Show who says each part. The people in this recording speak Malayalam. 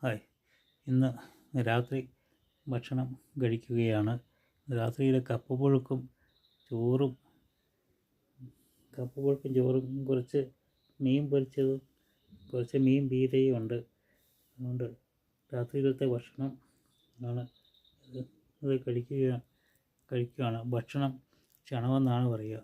Speaker 1: ഹായ്, ഇന്ന് രാത്രി ഭക്ഷണം കഴിക്കുകയാണ്. രാത്രിയിൽ കപ്പപ്പുഴുക്കും ചോറും കുറച്ച് മീൻ പൊരിച്ചതും കുറച്ച് മീൻ പീരയും ഉണ്ട്. അതുകൊണ്ട് രാത്രിയിലത്തെ ഭക്ഷണം ആണ് അത് കഴിക്കുകയാണ്. ഭക്ഷണം ക്ഷണമെന്നാണ് പറയുക.